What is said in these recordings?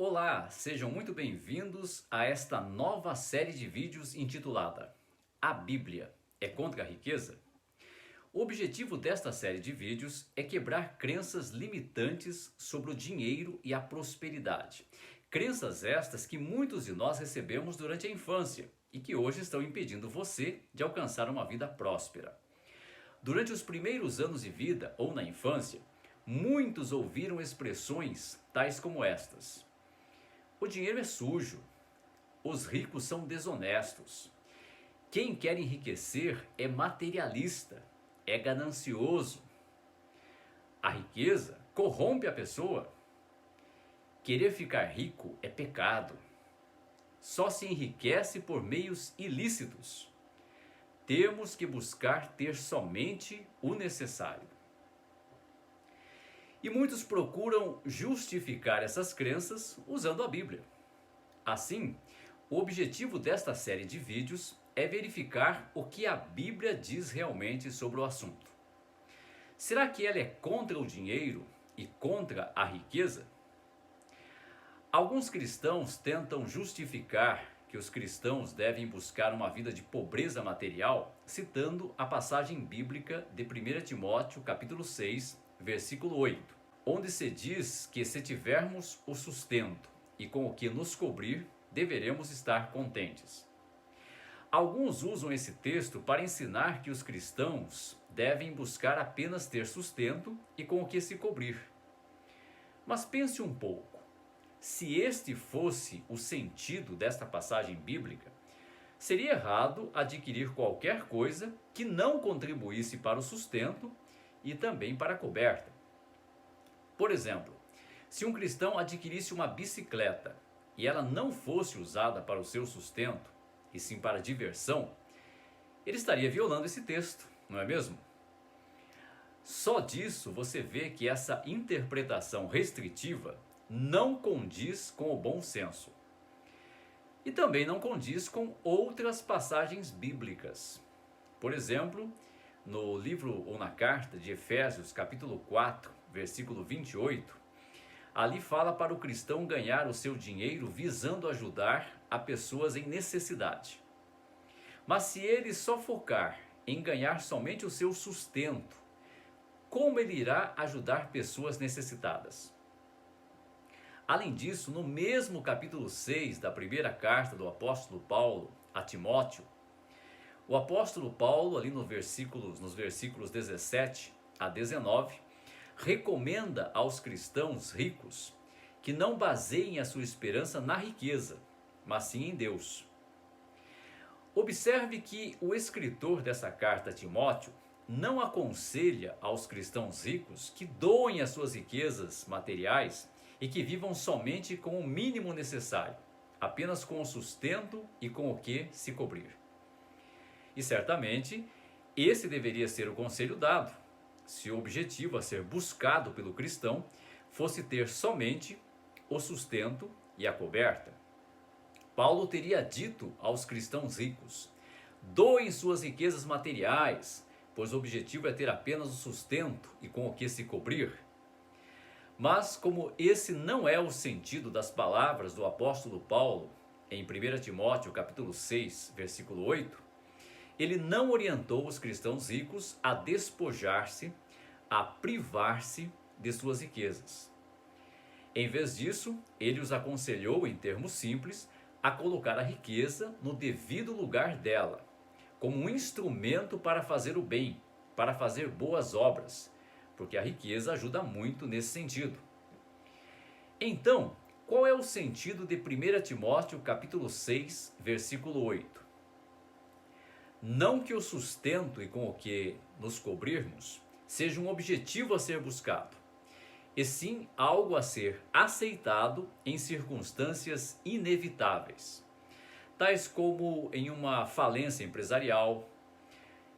Olá, sejam muito bem-vindos a esta nova série de vídeos intitulada A Bíblia é contra a riqueza? O objetivo desta série de vídeos é quebrar crenças limitantes sobre o dinheiro e a prosperidade. Crenças estas que muitos de nós recebemos durante a infância e que hoje estão impedindo você de alcançar uma vida próspera. Durante os primeiros anos de vida ou na infância, muitos ouviram expressões tais como estas: o dinheiro é sujo, os ricos são desonestos, quem quer enriquecer é materialista, é ganancioso, a riqueza corrompe a pessoa, querer ficar rico é pecado, só se enriquece por meios ilícitos, temos que buscar ter somente o necessário. E muitos procuram justificar essas crenças usando a Bíblia. Assim, o objetivo desta série de vídeos é verificar o que a Bíblia diz realmente sobre o assunto. Será que ela é contra o dinheiro e contra a riqueza? Alguns cristãos tentam justificar que os cristãos devem buscar uma vida de pobreza material, citando a passagem bíblica de 1 Timóteo capítulo 6, versículo 8, onde se diz que se tivermos o sustento e com o que nos cobrir, deveremos estar contentes. Alguns usam esse texto para ensinar que os cristãos devem buscar apenas ter sustento e com o que se cobrir. Mas pense um pouco, se este fosse o sentido desta passagem bíblica, seria errado adquirir qualquer coisa que não contribuísse para o sustento e também para a coberta. Por exemplo, se um cristão adquirisse uma bicicleta e ela não fosse usada para o seu sustento, e sim para diversão, ele estaria violando esse texto, não é mesmo? Só disso você vê que essa interpretação restritiva não condiz com o bom senso. E também não condiz com outras passagens bíblicas. Por exemplo, no livro ou na carta de Efésios, capítulo 4, versículo 28, ali fala para o cristão ganhar o seu dinheiro visando ajudar a pessoas em necessidade. Mas se ele só focar em ganhar somente o seu sustento, como ele irá ajudar pessoas necessitadas? Além disso, no mesmo capítulo 6 da primeira carta do apóstolo Paulo a Timóteo, o apóstolo Paulo, ali nos versículos 17 a 19, recomenda aos cristãos ricos que não baseiem a sua esperança na riqueza, mas sim em Deus. Observe que o escritor dessa carta a Timóteo não aconselha aos cristãos ricos que doem as suas riquezas materiais e que vivam somente com o mínimo necessário, apenas com o sustento e com o que se cobrir. E certamente, esse deveria ser o conselho dado, se o objetivo a ser buscado pelo cristão fosse ter somente o sustento e a coberta. Paulo teria dito aos cristãos ricos: doem suas riquezas materiais, pois o objetivo é ter apenas o sustento e com o que se cobrir. Mas como esse não é o sentido das palavras do apóstolo Paulo em 1 Timóteo capítulo 6, versículo 8, ele não orientou os cristãos ricos a despojar-se, a privar-se de suas riquezas. Em vez disso, ele os aconselhou, em termos simples, a colocar a riqueza no devido lugar dela, como um instrumento para fazer o bem, para fazer boas obras, porque a riqueza ajuda muito nesse sentido. Então, qual é o sentido de 1 Timóteo capítulo 6, versículo 8? Não que o sustento e com o que nos cobrirmos seja um objetivo a ser buscado, e sim algo a ser aceitado em circunstâncias inevitáveis, tais como em uma falência empresarial,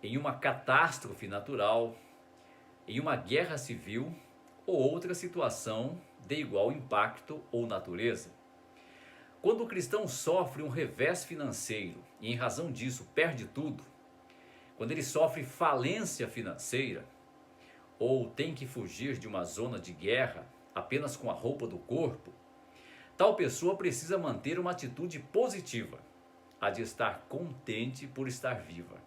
em uma catástrofe natural, em uma guerra civil ou outra situação de igual impacto ou natureza. Quando o cristão sofre um revés financeiro e em razão disso perde tudo, quando ele sofre falência financeira ou tem que fugir de uma zona de guerra apenas com a roupa do corpo, Tal pessoa precisa manter uma atitude positiva, a de estar contente por estar viva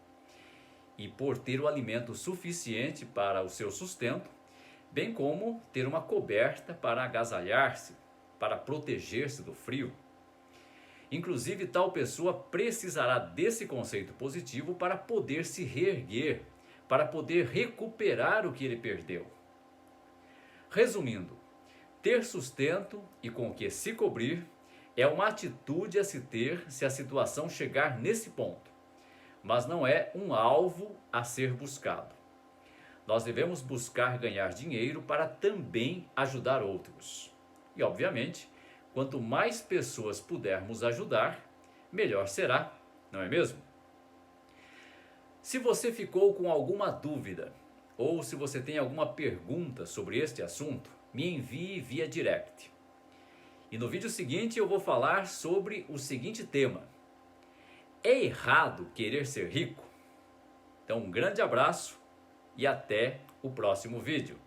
e por ter o alimento suficiente para o seu sustento, bem como ter uma coberta para agasalhar-se, para proteger-se do frio. Inclusive, tal pessoa precisará desse conceito positivo para poder se reerguer, para poder recuperar o que ele perdeu. Resumindo, ter sustento e com o que se cobrir é uma atitude a se ter se a situação chegar nesse ponto, mas não é um alvo a ser buscado. Nós devemos buscar ganhar dinheiro para também ajudar outros. E, obviamente, quanto mais pessoas pudermos ajudar, melhor será, não é mesmo? Se você ficou com alguma dúvida, ou se você tem alguma pergunta sobre este assunto, me envie via direct. E no vídeo seguinte eu vou falar sobre o seguinte tema: é errado querer ser rico? Então, um grande abraço e até o próximo vídeo.